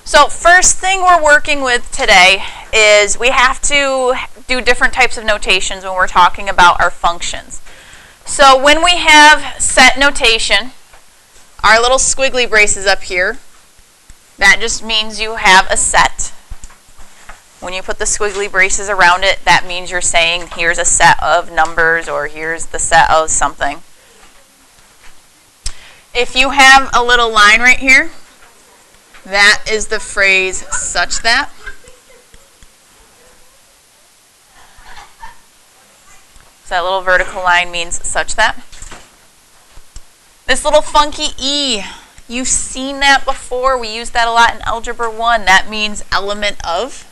So first thing we're working with today is we have to do different types of notations when we're talking about our functions. So when we have set notation, our little squiggly braces up here, that just means you have a set. When you put the squiggly braces around it, that means you're saying here's a set of numbers or here's the set of something. If you have a little line right here, that is the phrase such that. So that little vertical line means such that. This little funky E, you've seen that before. We use that a lot in Algebra 1. That means element of.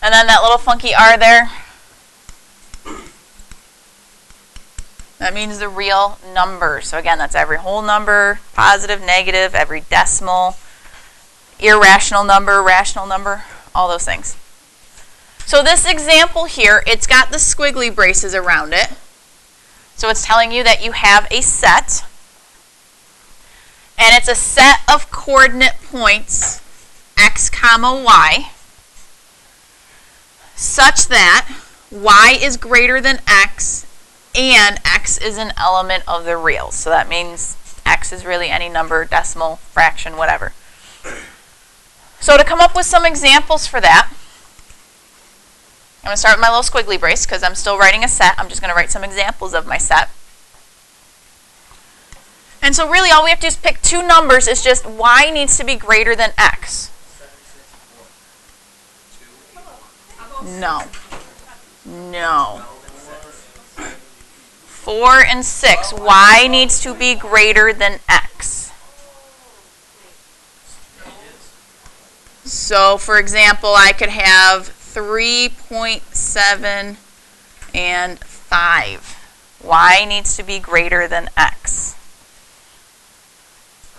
And then that little funky R there, that means the real number. So again, that's every whole number, positive, negative, every decimal, irrational number, rational number, all those things. So this example here, it's got the squiggly braces around it. So it's telling you that you have a set. And it's a set of coordinate points, x comma y, such that y is greater than x and x is an element of the reals. So that means x is really any number, decimal, fraction, whatever. So to come up with some examples for that, I'm going to start with my little squiggly brace because I'm still writing a set. I'm just going to write some examples of my set. And so really all we have to do is pick two numbers. It's just y needs to be greater than x. No. No. 4 and 6. Y needs to be greater than x. So, for example, I could have 3.7 and 5. Y needs to be greater than x.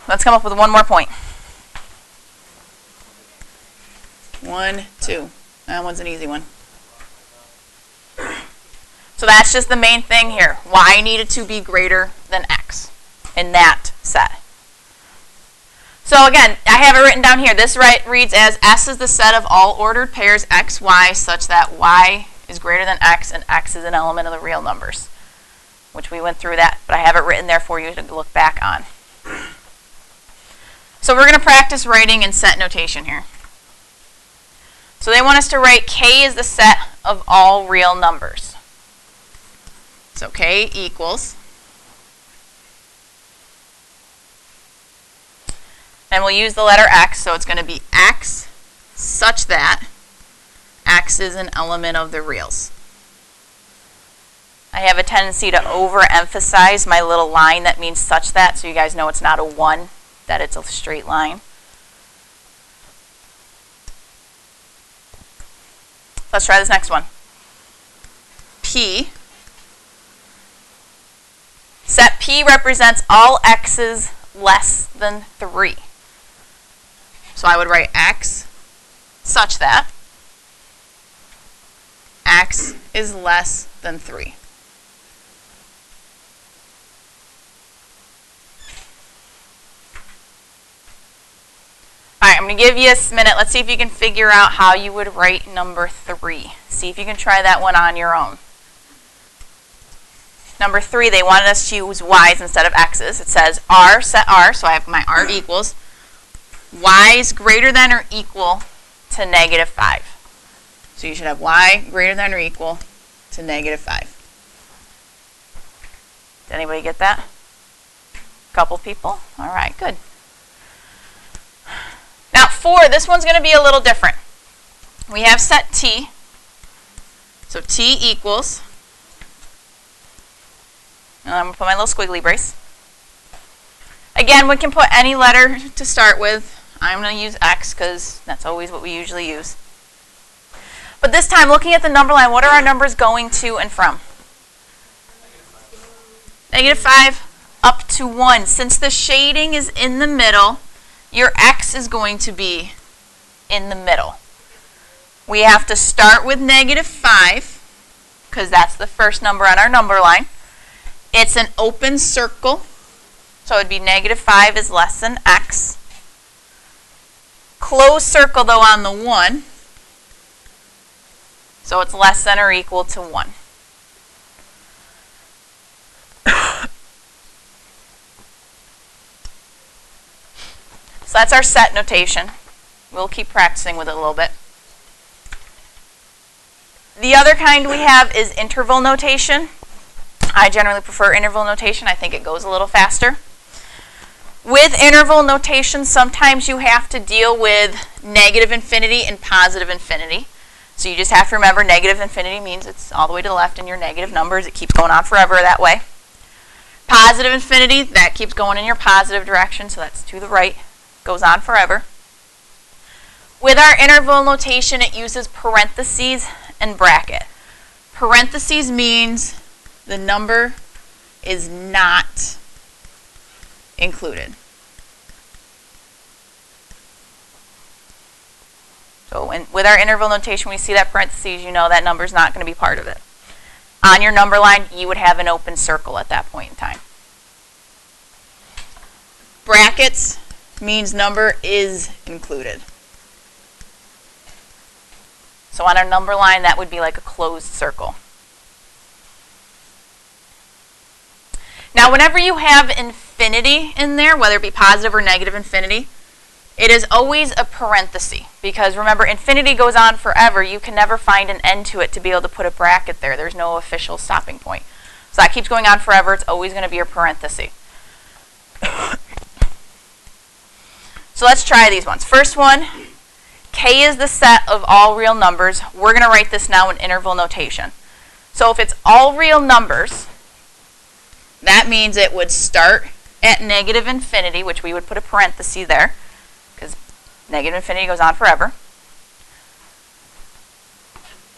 Let's come up with one more point. 1, 2. That one's an easy one. So that's just the main thing here. Y needed to be greater than x in that set. So again, I have it written down here. This reads as S is the set of all ordered pairs x, y such that y is greater than x and x is an element of the real numbers, which we went through that, but I have it written there for you to look back on. So we're going to practice writing in set notation here. So they want us to write k is the set of all real numbers. So k equals, and we'll use the letter x, so it's going to be x such that x is an element of the reals. I have a tendency to overemphasize my little line that means such that, so you guys know it's not a 1, that it's a straight line. Let's try this next one. P. Set P represents all x's less than 3. So I would write x such that x is less than 3. All right, I'm going to give you a minute. Let's see if you can figure out how you would write number 3. See if you can try that one on your own. Number 3, they wanted us to use y's instead of x's. It says r, set r, so I have my r equals y is greater than or equal to negative 5. So you should have y greater than or equal to negative 5. Did anybody get that? A couple people? All right, good. Now 4, this one's going to be a little different. We have set t. So t equals, and I'm going to put my little squiggly brace. Again, we can put any letter to start with. I'm going to use x because that's always what we usually use. But this time, looking at the number line, what are our numbers going to and from? Negative 5 up to 1. Since the shading is in the middle, your x is going to be in the middle. We have to start with negative 5 because that's the first number on our number line. It's an open circle, so it would be -5 is less than x. Closed circle, though, on the 1, so it's less than or equal to 1. So that's our set notation. We'll keep practicing with it a little bit. The other kind we have is interval notation. I generally prefer interval notation. I think it goes a little faster. With interval notation, sometimes you have to deal with negative infinity and positive infinity. So you just have to remember negative infinity means it's all the way to the left in your negative numbers. It keeps going on forever that way. Positive infinity, that keeps going in your positive direction, so that's to the right. Goes on forever. With our interval notation, it uses parentheses and bracket. Parentheses means the number is not included. So with our interval notation, we see that parentheses, you know that number is not going to be part of it. On your number line, you would have an open circle at that point in time. Brackets means number is included. So on our number line, that would be like a closed circle. Now, whenever you have infinity in there, whether it be positive or negative infinity, it is always a parenthesis. Because remember, infinity goes on forever. You can never find an end to it to be able to put a bracket there. There's no official stopping point. So that keeps going on forever. It's always going to be a parenthesis. So let's try these ones. First one, k is the set of all real numbers. We're going to write this now in interval notation. So if it's all real numbers, that means it would start at negative infinity, which we would put a parenthesis there, because negative infinity goes on forever.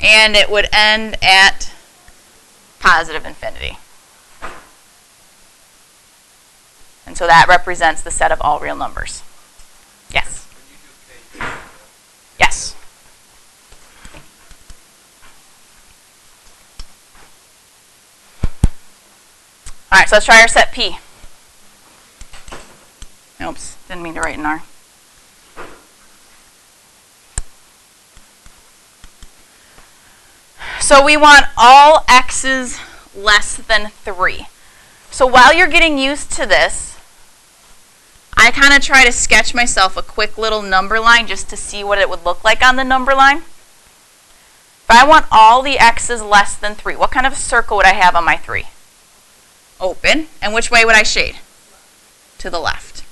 And it would end at positive infinity. And so that represents the set of all real numbers. Yes? Yes. All right, so let's try our set P. Oops, didn't mean to write an R. So we want all x's less than 3. So while you're getting used to this, I kind of try to sketch myself a quick little number line just to see what it would look like on the number line. If I want all the x's less than 3, what kind of circle would I have on my 3? Open. And which way would I shade? To the left.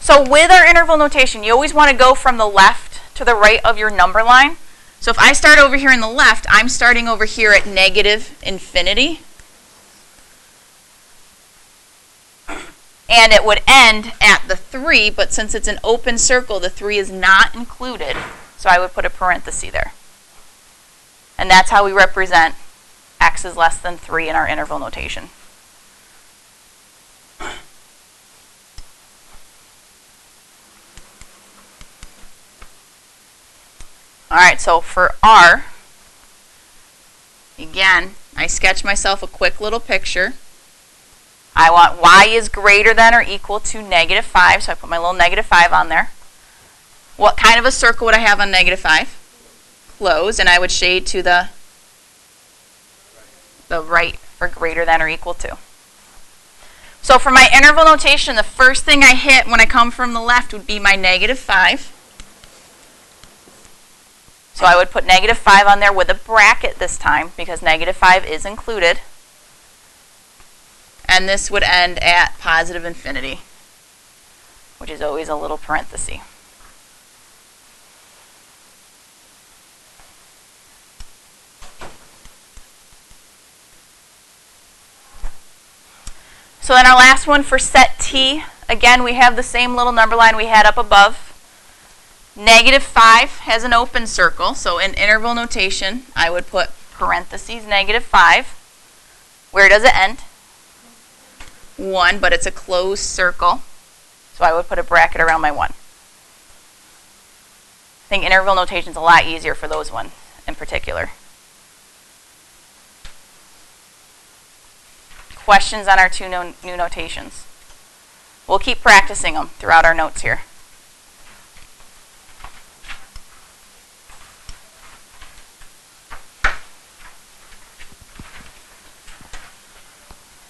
So with our interval notation, you always want to go from the left to the right of your number line. So if I start over here in the left, I'm starting over here at negative infinity. And it would end at the 3, but since it's an open circle, the 3 is not included. So I would put a parenthesis there. And that's how we represent x is less than 3 in our interval notation. All right, so for R, again, I sketch myself a quick little picture. I want y is greater than or equal to -5, so I put my little -5 on there. What kind of a circle would I have on -5? Closed, and I would shade to the right for greater than or equal to. So for my interval notation, the first thing I hit when I come from the left would be my -5. So I would put -5 on there with a bracket this time because -5 is included. And this would end at positive infinity, which is always a little parenthesis. So then our last one for set T, again we have the same little number line we had up above. -5 has an open circle, so in interval notation I would put parentheses -5. Where does it end? 1, but it's a closed circle, so I would put a bracket around my 1. I think interval notation is a lot easier for those ones in particular. questions on our two new notations? We'll keep practicing them throughout our notes here.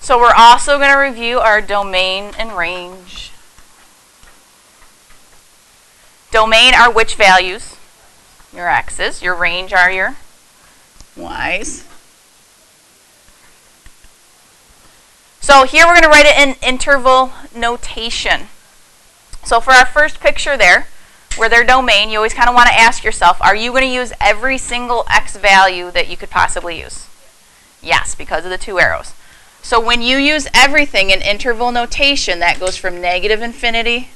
So we're also going to review our domain and range. Domain are which values? Your x's. Your range are your y's. So here we're going to write it in interval notation. So for our first picture there, where their domain, you always kind of want to ask yourself, are you going to use every single x value that you could possibly use? Yes, because of the two arrows. So when you use everything in interval notation, that goes from negative infinity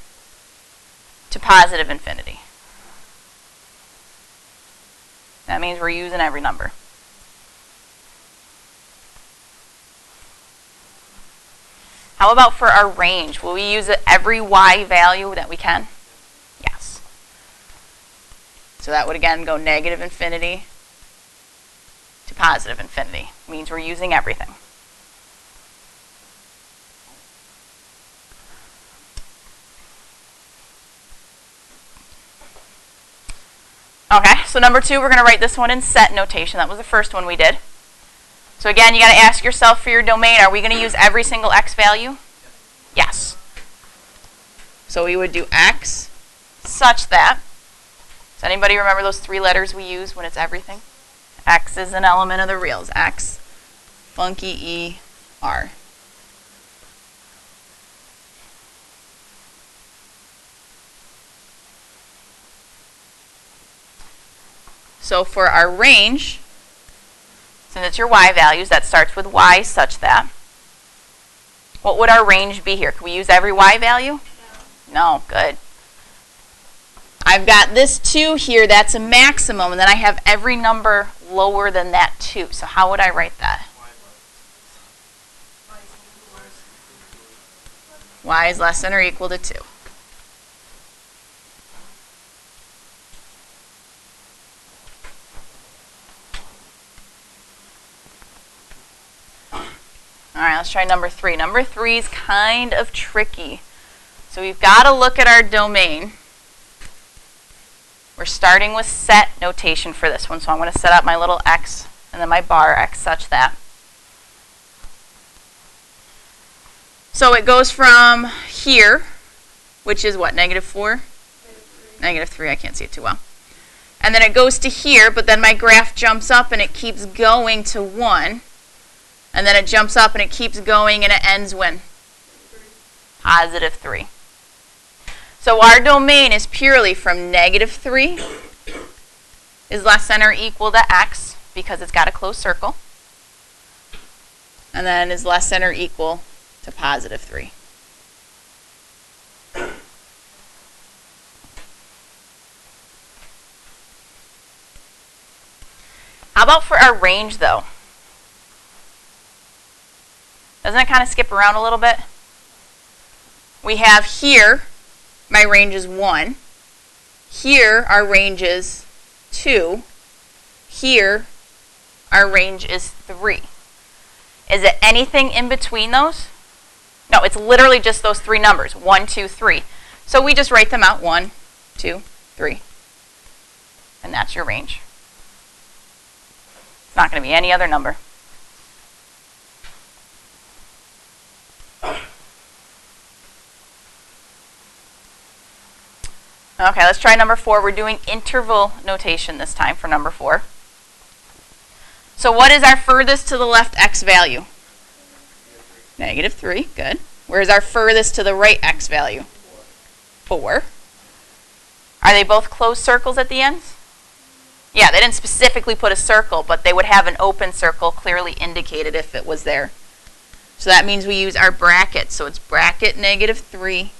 to positive infinity. That means we're using every number. How about for our range? Will we use every y value that we can? Yes. So that would again go negative infinity to positive infinity. Means we're using everything. Okay, so number 2, we're going to write this one in set notation. That was the first one we did. So again, you got to ask yourself for your domain, are we going to use every single x value? Yes. So we would do x such that, does anybody remember those 3 letters we use when it's everything? X is an element of the reals. X, funky E, R. So for our range, since it's your y values, that starts with y such that. What would our range be here? Can we use every y value? No, good. I've got this 2 here, that's a maximum, and then I have every number lower than that 2. So how would I write that? Y is less than or equal to 2. All right, let's try number 3. Number 3 is kind of tricky. So we've got to look at our domain. We're starting with set notation for this one. So I'm going to set up my little x and then my bar x such that. So it goes from here, which is what, negative 4? Negative 3, I can't see it too well. And then it goes to here, but then my graph jumps up and it keeps going to 1. And then it jumps up and it keeps going and it ends when? Positive 3. So our domain is purely from negative 3 is less than or equal to x because it's got a closed circle. And then is less than or equal to positive 3. How about for our range though? Doesn't it kind of skip around a little bit? We have here, my range is 1. Here, our range is 2. Here, our range is 3. Is it anything in between those? No, it's literally just those 3 numbers, 1, 2, 3. So we just write them out, 1, 2, 3. And that's your range. It's not going to be any other number. Okay, let's try number 4. We're doing interval notation this time for number 4. So what is our furthest to the left x value? Negative 3, good. Where's our furthest to the right x value? 4. Are they both closed circles at the ends? Yeah, they didn't specifically put a circle, but they would have an open circle clearly indicated if it was there. So that means we use our bracket. So it's bracket negative 3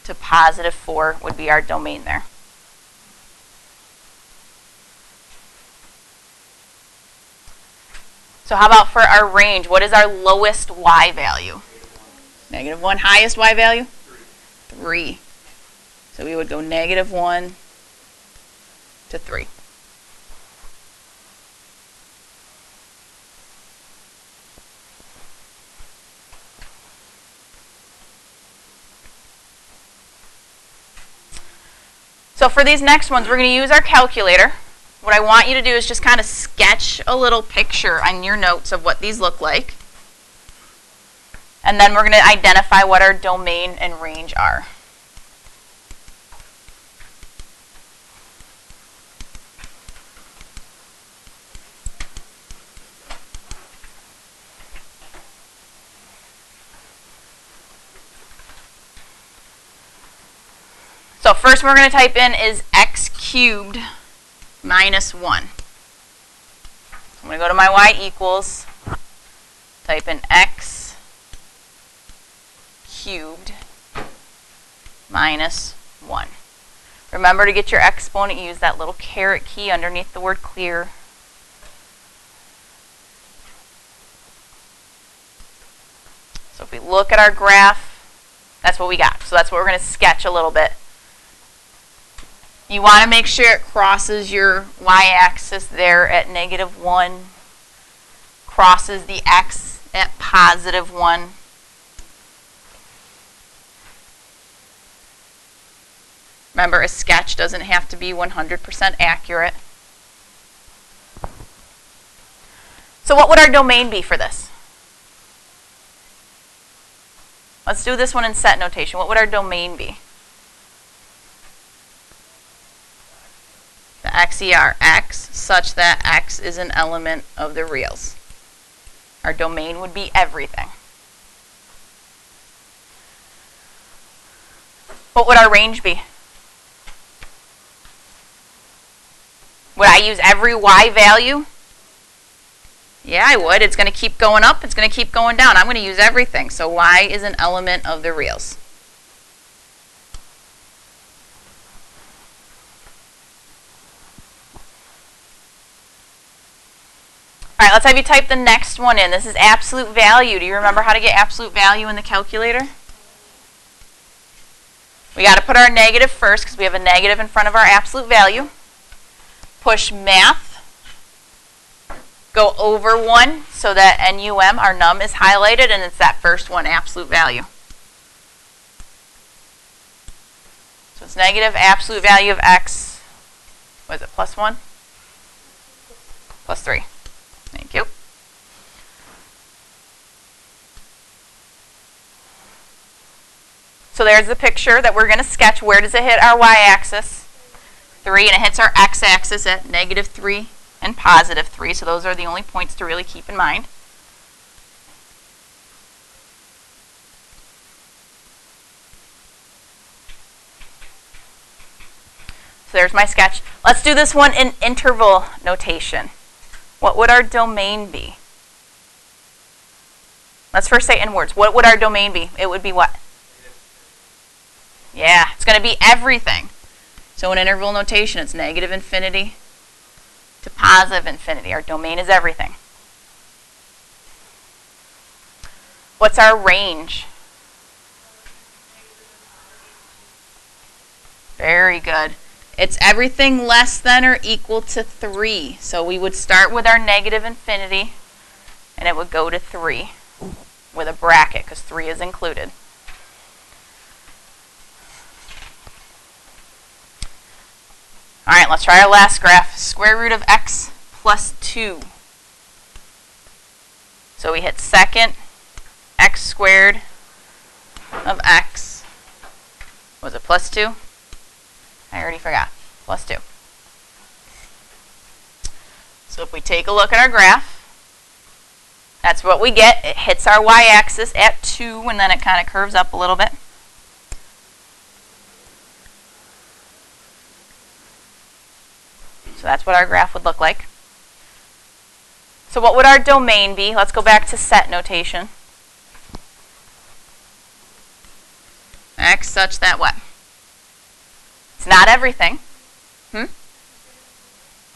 to positive 4 would be our domain there. So how about for our range? What is our lowest y value? Negative 1. Highest y value? 3. So we would go negative 1 to 3. So for these next ones, we're going to use our calculator. What I want you to do is just kind of sketch a little picture on your notes of what these look like. And then we're going to identify what our domain and range are. So first we're going to type in is x cubed minus 1. I'm going to go to my y equals, type in x cubed minus 1. Remember to get your exponent, use that little caret key underneath the word clear. So if we look at our graph, that's what we got. So that's what we're going to sketch a little bit. You want to make sure it crosses your y-axis there at -1, crosses the x at +1. Remember, a sketch doesn't have to be 100% accurate. So what would our domain be for this? Let's do this one in set notation. What would our domain be? The XER, x such that x is an element of the reals. Our domain would be everything. What would our range be? Would I use every y value? Yeah, I would. It's going to keep going up. It's going to keep going down. I'm going to use everything. So y is an element of the reals. All right, let's have you type the next one in. This is absolute value. Do you remember how to get absolute value in the calculator? We got to put our negative first because we have a negative in front of our absolute value. Push math. Go over 1 so that NUM, our num, is highlighted, and it's that first one, absolute value. So it's negative absolute value of x. What is it, +1? +3. Thank you. So there's the picture that we're going to sketch. Where does it hit our y-axis? 3, and it hits our x-axis at -3 and +3. So those are the only points to really keep in mind. So there's my sketch. Let's do this one in interval notation. What would our domain be? Let's first say in words. What would our domain be? It would be what? Yeah, it's going to be everything. So in interval notation, it's -infinity to +infinity. Our domain is everything. What's our range? Very good. It's everything less than or equal to 3. So we would start with our -infinity, and it would go to 3 with a bracket because 3 is included. All right, let's try our last graph. Square root of x plus 2. So we hit second x squared of x. Was it plus 2? I already forgot. Plus 2. So if we take a look at our graph, that's what we get. It hits our y-axis at 2, and then it kind of curves up a little bit. So that's what our graph would look like. So what would our domain be? Let's go back to set notation. X such that what? It's not everything.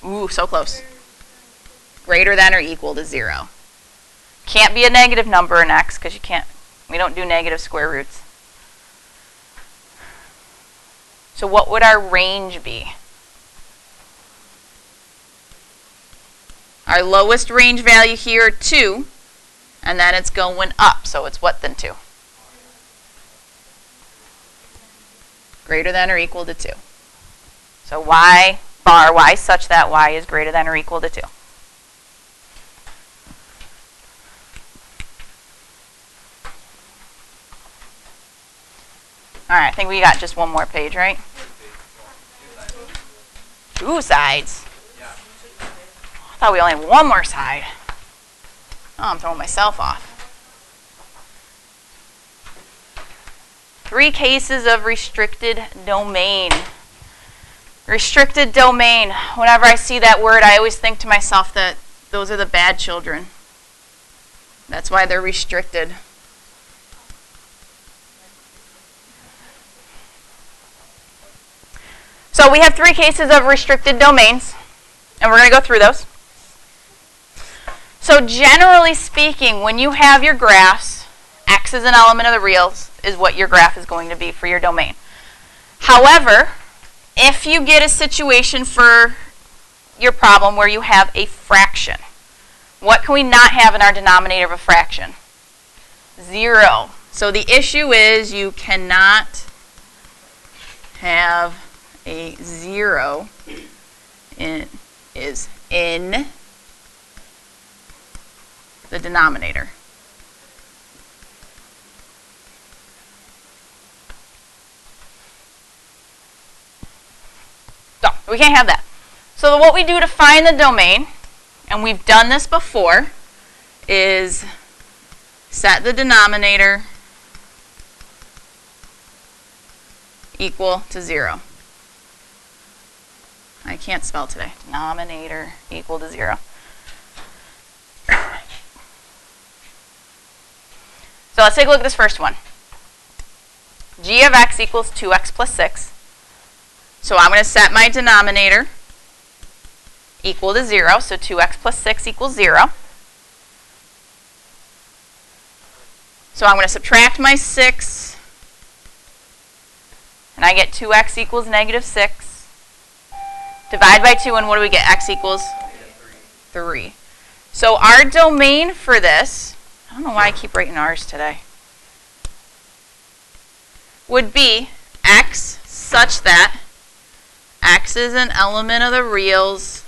Ooh, so close. Greater than or equal to 0. Can't be a negative number in x because we don't do negative square roots. So what would our range be? Our lowest range value here, 2, and then it's going up. So it's what then 2? Greater than or equal to 2. So y bar, y such that y is greater than or equal to 2. All right, I think we got just one more page, right? 2 sides. I thought we only had one more side. Oh, I'm throwing myself off. 3 cases of restricted domain. Restricted domain. Whenever I see that word, I always think to myself that those are the bad children. That's why they're restricted. So we have 3 cases of restricted domains, and we're going to go through those. So generally speaking, when you have your graphs, x is an element of the reals is what your graph is going to be for your domain. However, if you get a situation for your problem where you have a fraction, what can we not have in our denominator of a fraction? 0. So the issue is you cannot have a 0 in the denominator. So we can't have that. So what we do to find the domain, and we've done this before, is set the denominator equal to 0. I can't spell today. Denominator equal to 0. So let's take a look at this first one. G of x equals 2x plus 6. So I'm going to set my denominator equal to 0. So 2x plus 6 equals 0. So I'm going to subtract my 6. And I get 2x equals negative 6. Divide by 2, and what do we get? X equals 3. So our domain for this, I don't know why I keep writing R's today, would be x such that x is an element of the reals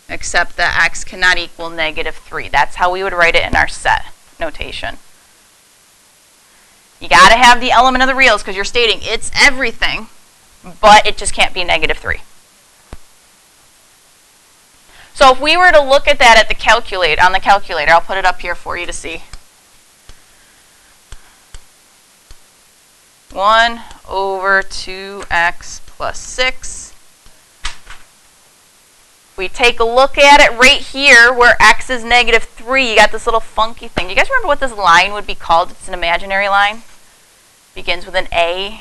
except that x cannot equal negative 3. That's how we would write it in our set notation. You got to have the element of the reals because you're stating it's everything, but it just can't be negative 3. So if we were to look at that at the calculator, on the calculator, I'll put it up here for you to see. 1 over 2x plus 6. We take a look at it right here where x is negative 3. You got this little funky thing. Do you guys remember what this line would be called? It's an imaginary line. Begins with an A.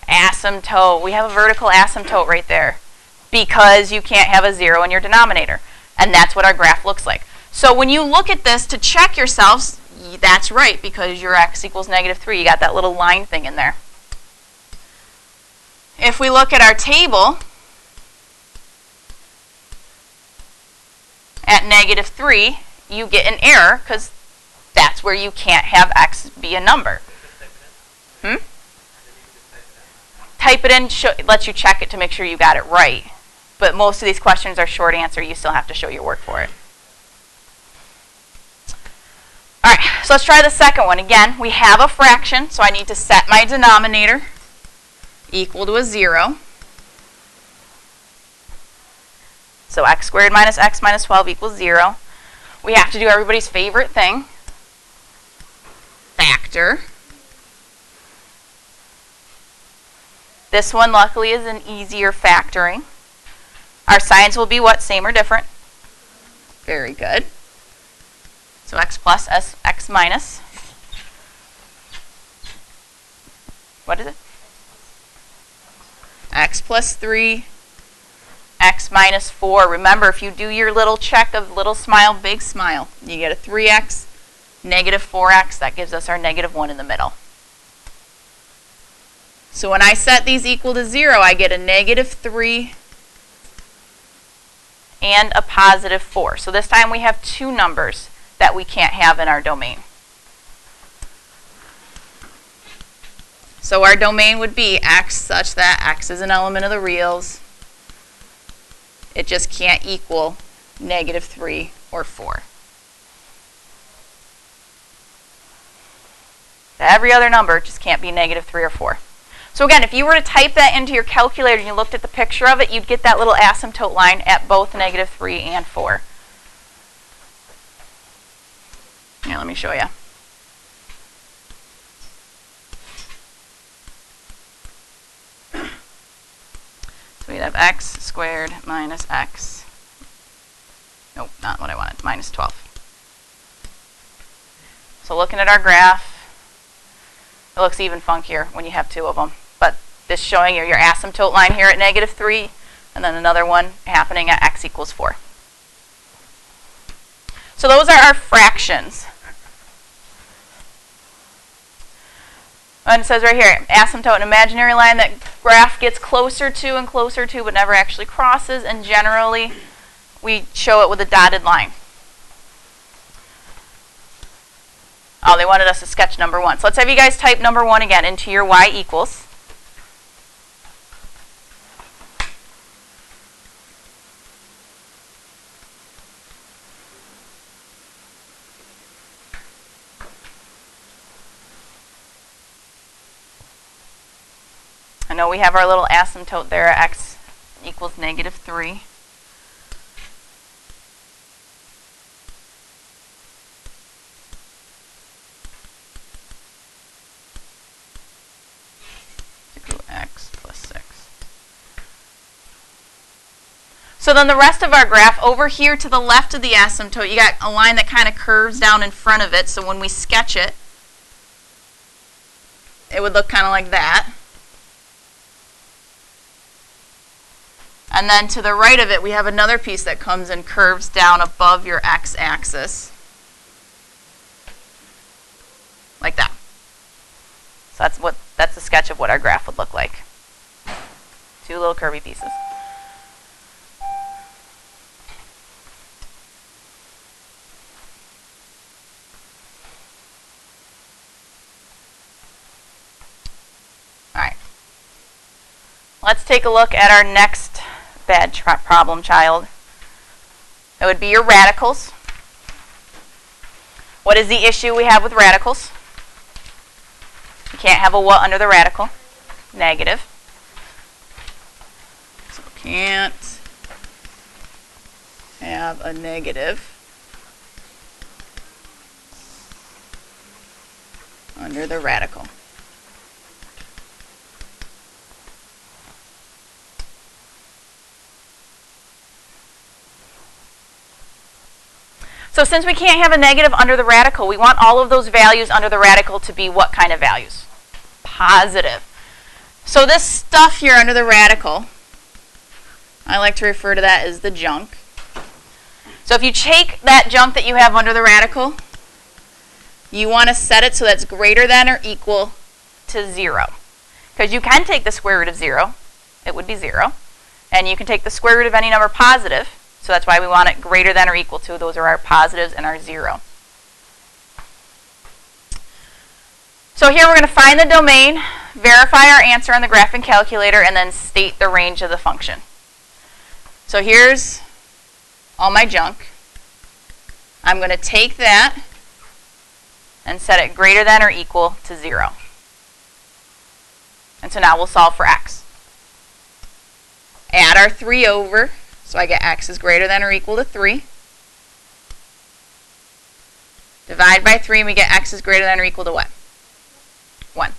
Asymptote. We have a vertical asymptote right there because you can't have a 0 in your denominator. And that's what our graph looks like. So when you look at this to check yourselves, that's right because your x equals negative 3. You got that little line thing in there. If we look at our table at negative 3, you get an error because that's where you can't have x be a number. Type it in, lets you check it to make sure you got it right. But most of these questions are short answer. You still have to show your work for it. All right, so let's try the second one. Again, we have a fraction, so I need to set my denominator equal to a 0. So x squared minus x minus 12 equals 0. We have to do everybody's favorite thing, factor. This one, luckily, is an easier factoring. Our signs will be what? Same or different? Very good. So x plus x minus. What is it? X plus 3, x minus 4. Remember, if you do your little check of little smile, big smile, you get a 3x, negative 4x. That gives us our negative 1 in the middle. So when I set these equal to 0, I get a negative 3 and a positive 4. So this time we have 2 numbers that we can't have in our domain. So our domain would be x such that x is an element of the reals. It just can't equal -3 or 4. Every other number just can't be -3 or 4. So again, if you were to type that into your calculator and you looked at the picture of it, you'd get that little asymptote line at both -3 and 4. Here, let me show you. So we'd have x squared minus x. Nope, not what I wanted, minus 12. So looking at our graph, it looks even funkier when you have two of them. But this showing you your asymptote line here at -3, and then another one happening at x equals 4. So those are our fractions. And it says right here, asymptote, an imaginary line that graph gets closer to and closer to but never actually crosses, and generally we show it with a dotted line. Oh, they wanted us to sketch number 1. So let's have you guys type number 1 again into your y equals. I know we have our little asymptote there at x equals -3. X plus 6. So then the rest of our graph, over here to the left of the asymptote, you got a line that kind of curves down in front of it. So when we sketch it, it would look kind of like that. And then to the right of it, we have another piece that comes and curves down above your x-axis. Like that. So that's a sketch of what our graph would look like. Two little curvy pieces. All right. Let's take a look at our next bad problem child. It would be your radicals. What is the issue we have with radicals? You can't have a what under the radical? Negative. So can't have a negative under the radical. So since we can't have a negative under the radical, we want all of those values under the radical to be what kind of values? Positive. So this stuff here under the radical, I like to refer to that as the junk. So if you take that junk that you have under the radical, you want to set it so that's greater than or equal to 0. Because you can take the square root of 0, it would be 0. And you can take the square root of any number positive. So that's why we want it greater than or equal to. Those are our positives and our 0. So here we're going to find the domain, verify our answer on the graphing calculator, and then state the range of the function. So here's all my junk. I'm going to take that and set it greater than or equal to 0. And so now we'll solve for x. Add our 3 over. So I get x is greater than or equal to 3. Divide by 3 and we get x is greater than or equal to what? 1.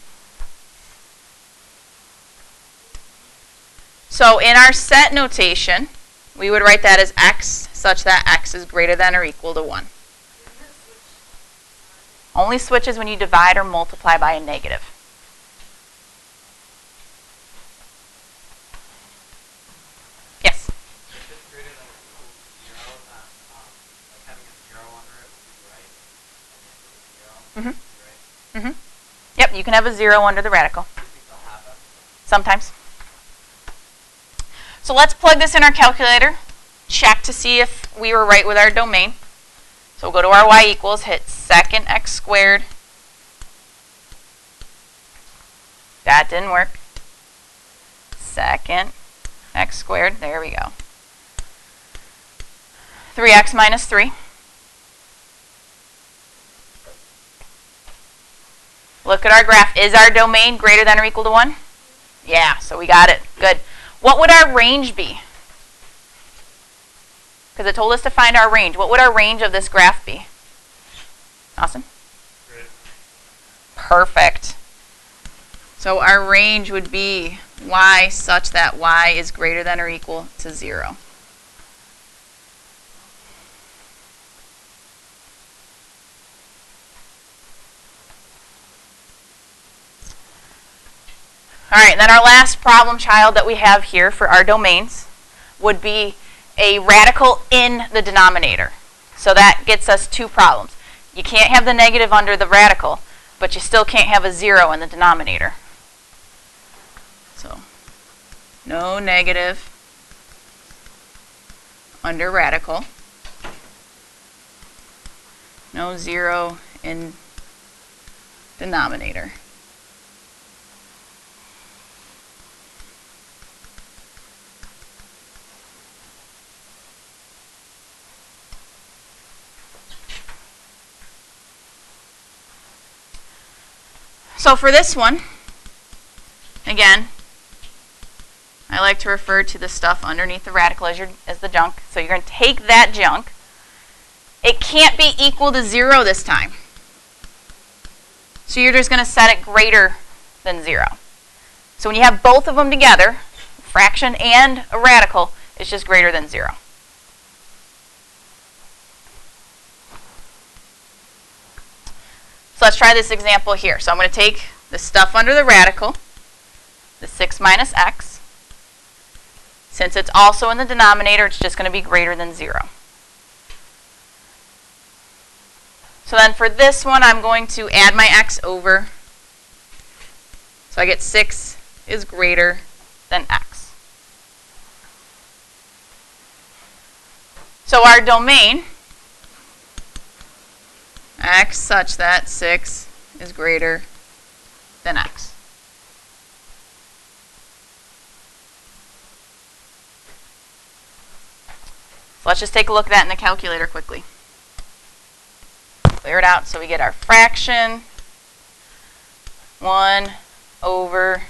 So in our set notation, we would write that as x such that x is greater than or equal to 1. Only switches when you divide or multiply by a negative. Yes? Yep, you can have a 0 under the radical. Sometimes. So let's plug this in our calculator, check to see if we were right with our domain. So we'll go to our y equals, hit second x squared That didn't work. Second x squared. There we go. 3x minus 3. Look at our graph. Is our domain greater than or equal to 1? Yeah, so we got it. Good. What would our range be? Because it told us to find our range. What would our range of this graph be? Austin? Great. Perfect. So our range would be y such that y is greater than or equal to 0. All right, and then our last problem child that we have here for our domains would be a radical in the denominator. So that gets us two problems. You can't have the negative under the radical, but you still can't have a 0 in the denominator. So no negative under radical. No 0 in denominator. So for this one, again, I like to refer to the stuff underneath the radical as the junk. So you're going to take that junk. It can't be equal to 0 this time. So you're just going to set it greater than 0. So when you have both of them together, a fraction and a radical, it's just greater than 0. So let's try this example here. So I'm going to take the stuff under the radical, the 6 minus x. Since it's also in the denominator, it's just going to be greater than 0. So then for this one, I'm going to add my x over. So I get 6 is greater than x. So our domain, x such that 6 is greater than x. So let's just take a look at that in the calculator quickly. Clear it out so we get our fraction 1 over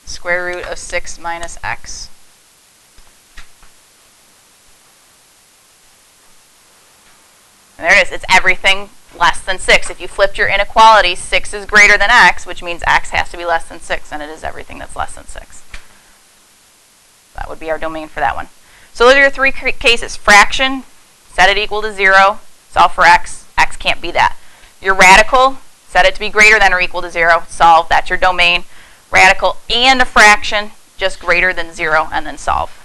square root of 6 minus x. And there it is. It's everything less than 6. If you flipped your inequality, 6 is greater than x, which means x has to be less than 6, and it is everything that's less than 6. That would be our domain for that one. So those are your three cases. Fraction, set it equal to 0, solve for x. X can't be that. Your radical, set it to be greater than or equal to 0, solve. That's your domain. Radical and a fraction, just greater than 0, and then solve.